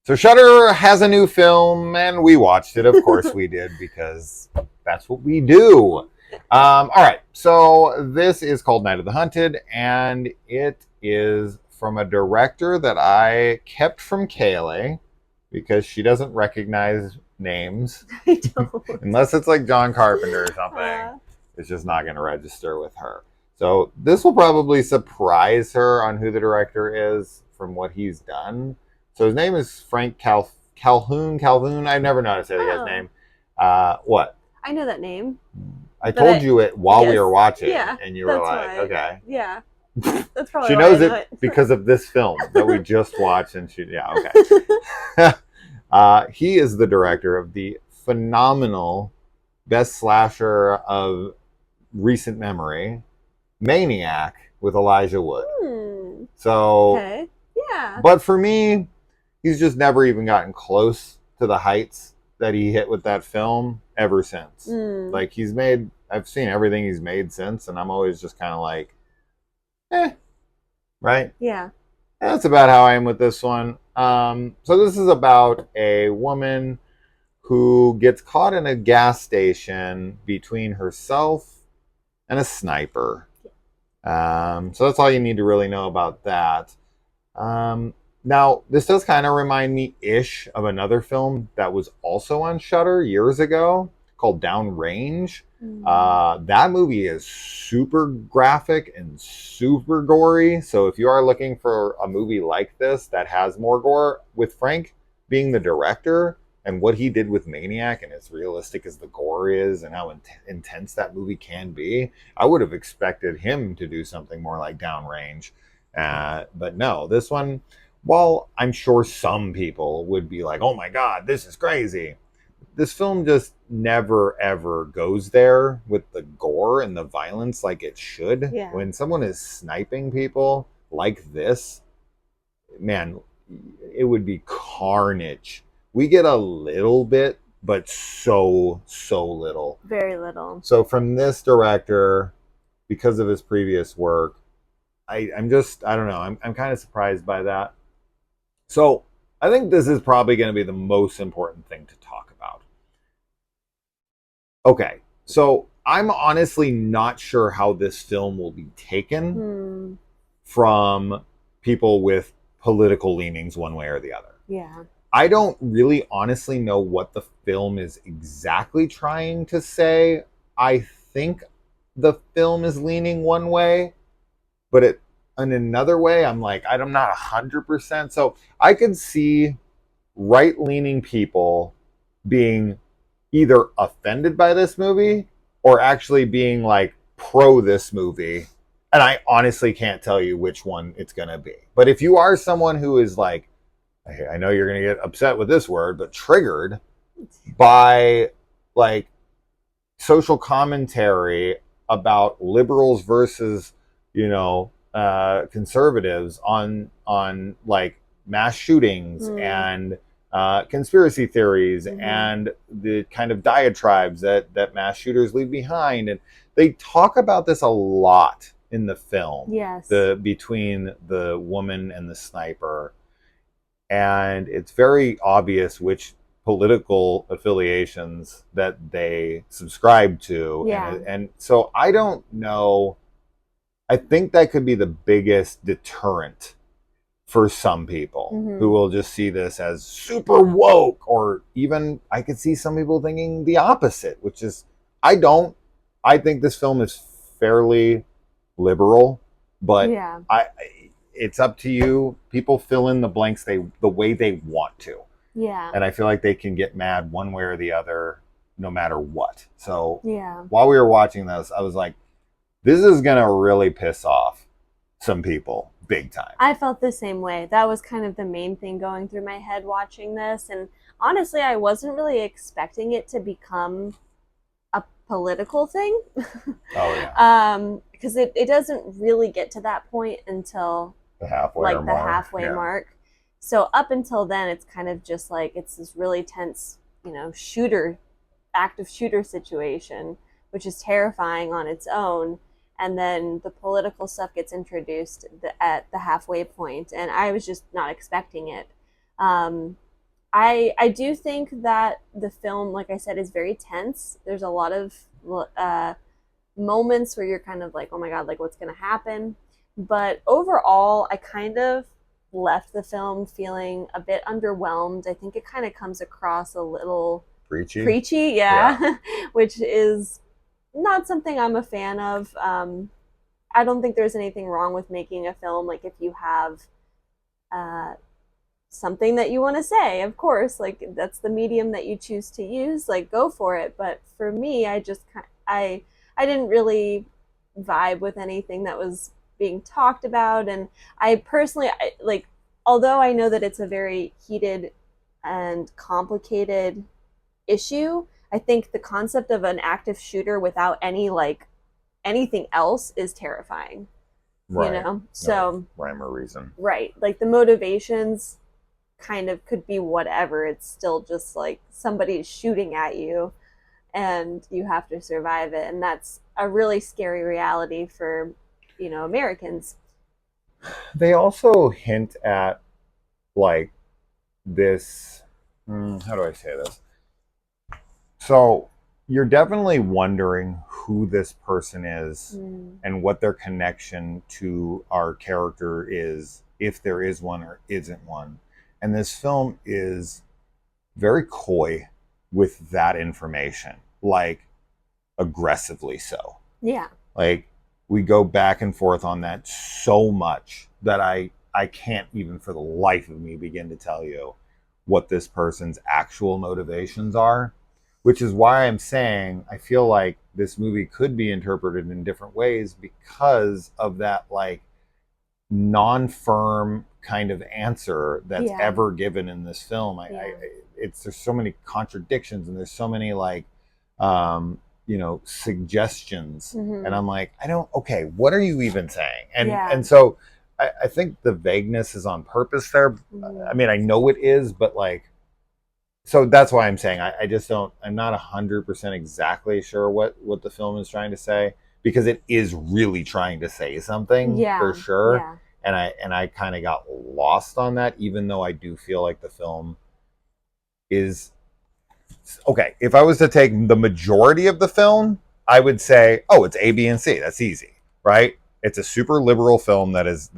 So Shudder has a new film, and we watched it. Of course we did, because that's what we do. All right, so this is called Night of the Hunted, and it is from a director that I kept from Kaylee because she doesn't recognize names. I don't. Unless it's like John Carpenter or something. It's just not going to register with her. So this will probably surprise her on who the director is from what he's done. So his name is Franck Khalfoun. I never know how to say the guy's name. What? I know that name. I told you it while we were watching, yeah, and you were like, okay. Yeah. That's probably she knows it because of this film that we just watched, and okay. He is the director of the phenomenal best slasher of recent memory, Maniac, with Elijah Wood. So, okay. Yeah. But for me, he's just never even gotten close to the heights that he hit with that film ever since. Like I've seen everything he's made since, and I'm always just kind of like, right? Yeah. And that's about how I am with this one. So this is about a woman who gets caught in a gas station between herself and a sniper. So that's all you need to really know about that. Now, this does kind of remind me-ish of another film that was also on Shudder years ago called Downrange. That movie is super graphic and super gory. So if you are looking for a movie like this that has more gore, with Frank being the director and what he did with Maniac, and as realistic as the gore is and how intense that movie can be, I would have expected him to do something more like Downrange. But no, this one, while I'm sure some people would be like, oh my God, this is crazy, this film just never ever goes there with the gore and the violence like it should. Yeah. When someone is sniping people like this, man, it would be carnage. We get a little bit, but so little. Very little. So from this director, because of his previous work, I'm I don't know, I'm kind of surprised by that. So I think this is probably going to be the most important thing to talk about. Okay, so I'm honestly not sure how this film will be taken from people with political leanings one way or the other. Yeah. I don't really honestly know what the film is exactly trying to say. I think the film is leaning one way, but in another way, I'm like, I'm not 100%. So I could see right-leaning people being either offended by this movie or actually being like pro this movie. And I honestly can't tell you which one it's going to be. But if you are someone who is like, I know you're going to get upset with this word, but triggered by like social commentary about liberals versus, conservatives on like mass shootings and conspiracy theories and the kind of diatribes that mass shooters leave behind. And they talk about this a lot in the film. Yes. Between the woman and the sniper. And it's very obvious which political affiliations that they subscribe to. Yeah. And so I don't know. I think that could be the biggest deterrent for some people who will just see this as super woke, or even I could see some people thinking the opposite, which is I think this film is fairly liberal, but it's up to you. People fill in the blanks the way they want to. Yeah. And I feel like they can get mad one way or the other no matter what. So while we were watching this, I was like, this is going to really piss off some people big time. I felt the same way. That was kind of the main thing going through my head watching this. And honestly, I wasn't really expecting it to become a political thing. Oh, yeah. Because it doesn't really get to that point until the halfway mark. So up until then, it's kind of just like it's this really tense, active shooter situation, which is terrifying on its own. And then the political stuff gets introduced at the halfway point, and I was just not expecting it. I do think that the film, like I said, is very tense. There's a lot of moments where you're kind of like, oh my god, like what's gonna happen? But overall, I kind of left the film feeling a bit underwhelmed. I think it kind of comes across a little preachy, Yeah. yeah, which is not something I'm a fan of. I don't think there's anything wrong with making a film. Like if you have uh, something that you want to say, of course, like that's the medium that you choose to use. Like go for it. But for me, I didn't really vibe with anything that was being talked about, and I personally like. Although I know that it's a very heated and complicated issue, I think the concept of an active shooter without any like anything else is terrifying. You Right. know, No so rhyme or reason. right, like the motivations kind of could be whatever. It's still just like somebody's shooting at you and you have to survive it. And that's a really scary reality for, Americans. They also hint at like this. How do I say this? So you're definitely wondering who this person is Mm. and what their connection to our character is, if there is one or isn't one. And this film is very coy with that information, like aggressively so. Yeah. Like we go back and forth on that so much that I can't even for the life of me begin to tell you what this person's actual motivations are, which is why I'm saying I feel like this movie could be interpreted in different ways because of that like non-firm kind of answer that's Yeah. ever given in this film. Yeah. It's there's so many contradictions and there's so many like suggestions, and Mm-hmm. I'm like, I don't. Okay, what are you even saying? And Yeah. and so I think the vagueness is on purpose there. Mm-hmm. I mean, I know it is, but like, so that's why I'm saying I just don't. I'm not 100% exactly sure what the film is trying to say, because it is really trying to say something for Yeah. sure. Yeah. And I kind of got lost on that, even though I do feel like the film is okay. If I was to take the majority of the film, I would say, oh, it's A, B, and C. That's easy, right? It's a super liberal film that is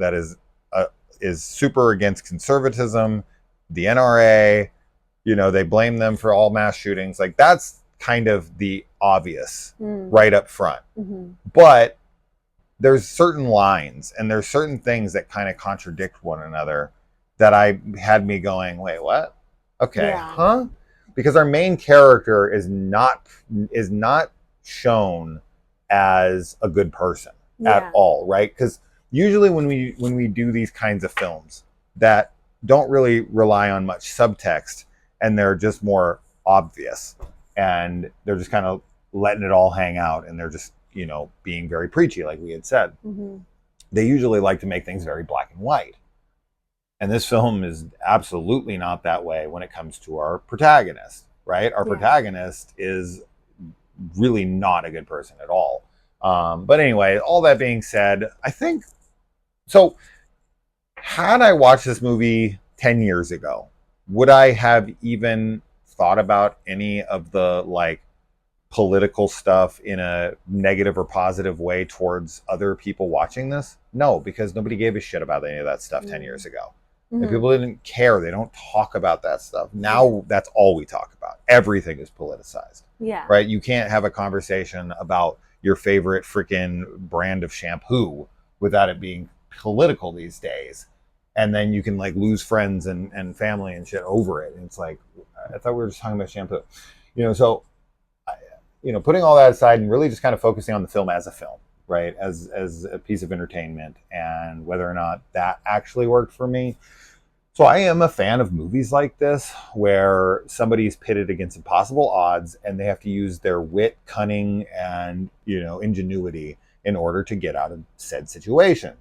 super against conservatism, the NRA. They blame them for all mass shootings. Like that's kind of the obvious Mm. right up front. Mm-hmm. But there's certain lines and there's certain things that kind of contradict one another that I had me going, wait, what? Okay, Yeah. huh? Because our main character is not shown as a good person at Yeah. all, right? Because usually when we do these kinds of films that don't really rely on much subtext and they're just more obvious and they're just kind of letting it all hang out and they're just being very preachy, like we had said. Mm-hmm. They usually like to make things very black and white. And this film is absolutely not that way when it comes to our protagonist, right? Our Yeah. protagonist is really not a good person at all. But anyway, all that being said, I think so. Had I watched this movie 10 years ago, would I have even thought about any of the like political stuff in a negative or positive way towards other people watching this? No, because nobody gave a shit about any of that stuff 10 years ago. And Mm-hmm. people didn't care. They don't talk about that stuff. Now that's all we talk about. Everything is politicized, Yeah. right? You can't have a conversation about your favorite freaking brand of shampoo without it being political these days. And then you can like lose friends and family and shit over it. And it's like, I thought we were just talking about shampoo. So putting all that aside and really just kind of focusing on the film as a film, right? As a piece of entertainment and whether or not that actually worked for me. So I am a fan of movies like this where somebody's pitted against impossible odds and they have to use their wit, cunning, and ingenuity in order to get out of said situation.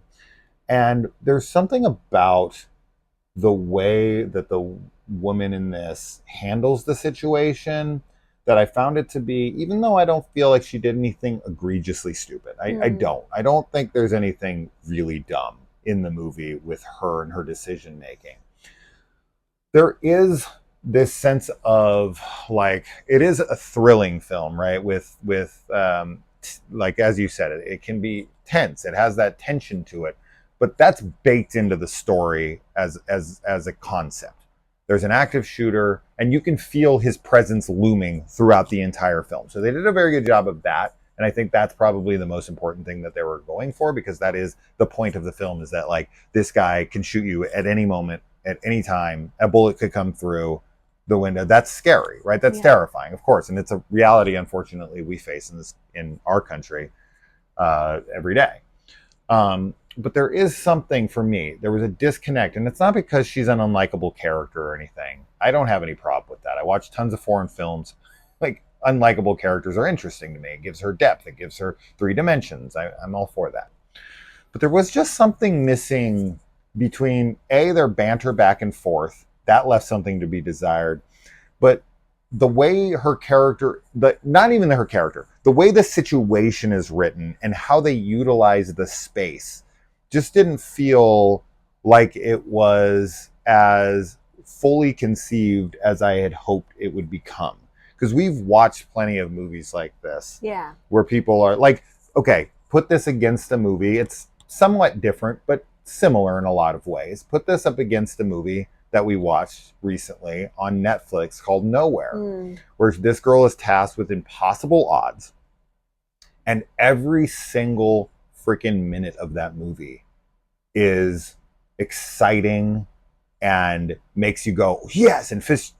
And there's something about the way that the woman in this handles the situation that I found it to be, even though I don't feel like she did anything egregiously stupid. I don't. I don't think there's anything really dumb in the movie with her and her decision making. There is this sense of like it is a thrilling film, right? Like as you said, it can be tense. It has that tension to it, but that's baked into the story as a concept. There's an active shooter, and you can feel his presence looming throughout the entire film. So they did a very good job of that. And I think that's probably the most important thing that they were going for, because that is the point of the film, is that like this guy can shoot you at any moment, at any time. A bullet could come through the window. That's scary, right? That's terrifying, of course. And it's a reality, unfortunately, we face in our country every day. But there is something for me. There was a disconnect, and it's not because she's an unlikable character or anything. I don't have any problem with that. I watch tons of foreign films. Like, unlikable characters are interesting to me. It gives her depth. It gives her 3 dimensions. I'm all for that. But there was just something missing between their banter back and forth. That left something to be desired. But the way her character, not even her character, the way the situation is written and how they utilize the space just didn't feel like it was as fully conceived as I had hoped it would become. Because we've watched plenty of movies like this. Yeah. Where people are like, okay, put this against a movie. It's somewhat different, but similar in a lot of ways. Put this up against a movie that we watched recently on Netflix called Nowhere, where this girl is tasked with impossible odds. And every single freaking minute of that movie is exciting and makes you go, yes, and fist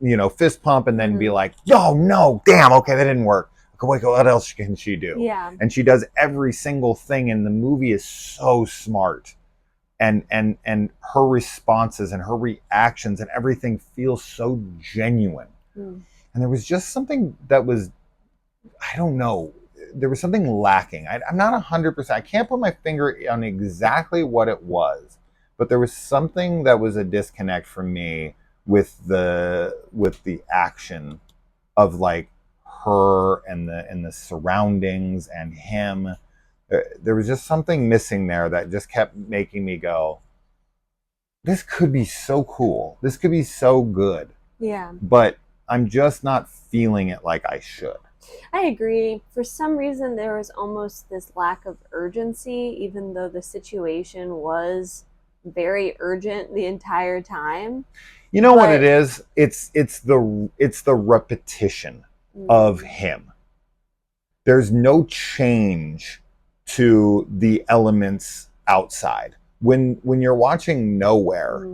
pump, and then be like, oh no, damn, okay, that didn't work. Wait, what else can she do? Yeah. And she does every single thing, and the movie is so smart. And her responses and her reactions and everything feels so genuine. And there was just something that was, I don't know, there was something lacking. I'm not 100%. I can't put my finger on exactly what it was, but there was something that was a disconnect for me with the action of like her and the surroundings and him. There was just something missing there that just kept making me go, this could be so cool. This could be so good. Yeah. But I'm just not feeling it like I should. I agree. For some reason, there was almost this lack of urgency, even though the situation was very urgent the entire time. You know what it is? It's the repetition of him. There's no change to the elements outside. When you're watching Nowhere,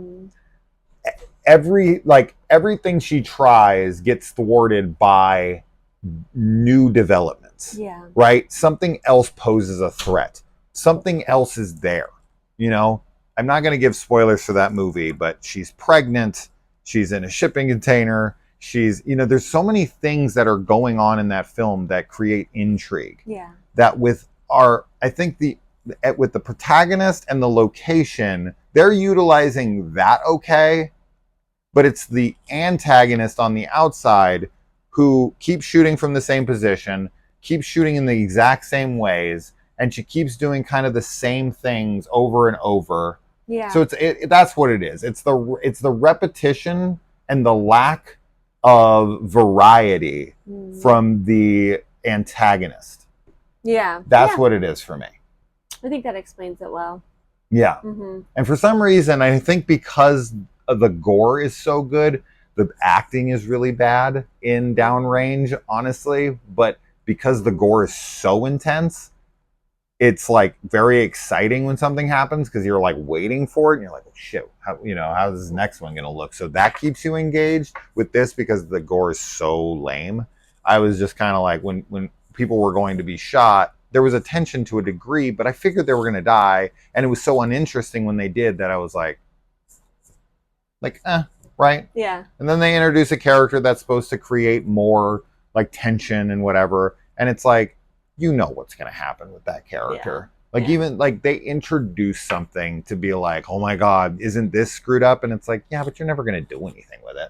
everything she tries gets thwarted by new developments. Yeah. Right? Something else poses a threat. Something else is there. You know, I'm not going to give spoilers for that movie, but she's pregnant. She's in a shipping container. There's so many things that are going on in that film that create intrigue. Yeah. That with the protagonist and the location, they're utilizing that okay, but it's the antagonist on the outside who keeps shooting from the same position, keeps shooting in the exact same ways, and she keeps doing kind of the same things over and over. Yeah. So that's what it is. It's the repetition and the lack of variety from the antagonist. Yeah. That's what it is for me. I think that explains it well. Yeah. And for some reason, I think because the gore is so good, the acting is really bad in Downrange, honestly. But because the gore is so intense, it's like very exciting when something happens, because you're like waiting for it and you're like, oh shit, how's this next one gonna look? So that keeps you engaged. With this, because the gore is so lame, I was just kind of like, when people were going to be shot, there was a tension to a degree, but I figured they were going to die, and it was so uninteresting when they did that I was like, right? Yeah. And then they introduce a character that's supposed to create more like tension and whatever, and it's like, you know what's going to happen with that character. Even like they introduce something to be like, oh my god, isn't this screwed up? And it's like, yeah, but you're never going to do anything with it,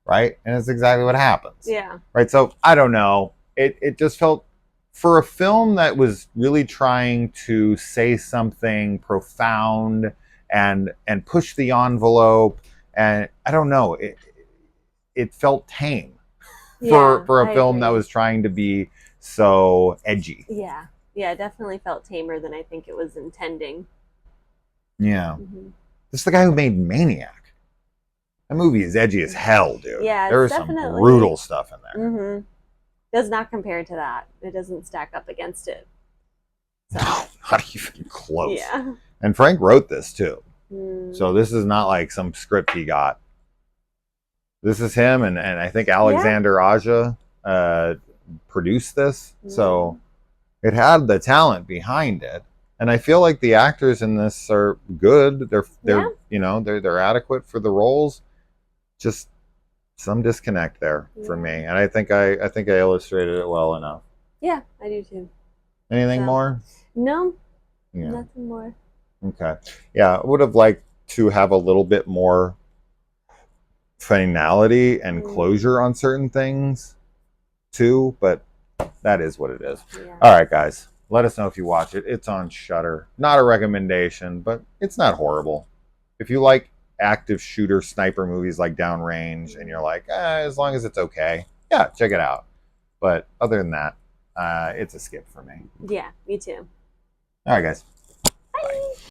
right? And it's exactly what happens. Yeah. Right. So I don't know. It just felt, for a film that was really trying to say something profound and push the envelope, and I don't know, it felt tame Yeah, for a I film that agree. was trying to be so edgy. Yeah. Yeah, it definitely felt tamer than I think it was intending. Yeah. Hmm. This is the guy who made Maniac. That movie is edgy as hell, dude. Yeah, There it's is some definitely. brutal stuff in there. Hmm. Does not compare to that. It doesn't stack up against it. So, No, not even close. yeah. And Frank wrote this too. Mm. So this is not like some script he got. This is him, and I think Yeah. Alexander Aja produced this. So Mm. it had the talent behind it. And I feel like the actors in this are good. Yeah. They're adequate for the roles. Just some disconnect there for Yeah. me. And I think I illustrated it well enough. Yeah, I do too. Anything So, more? no, Yeah. nothing more. Okay. Yeah, I would have liked to have a little bit more finality and Mm. closure on certain things too, but that is what it is. Yeah. All right, guys. Let us know if you watch it. It's on Shudder. Not a recommendation, but it's not horrible. If you like active shooter sniper movies like Downrange and you're like, as long as it's okay, yeah, check it out. But other than that, it's a skip for me. Yeah, me too. All right, guys.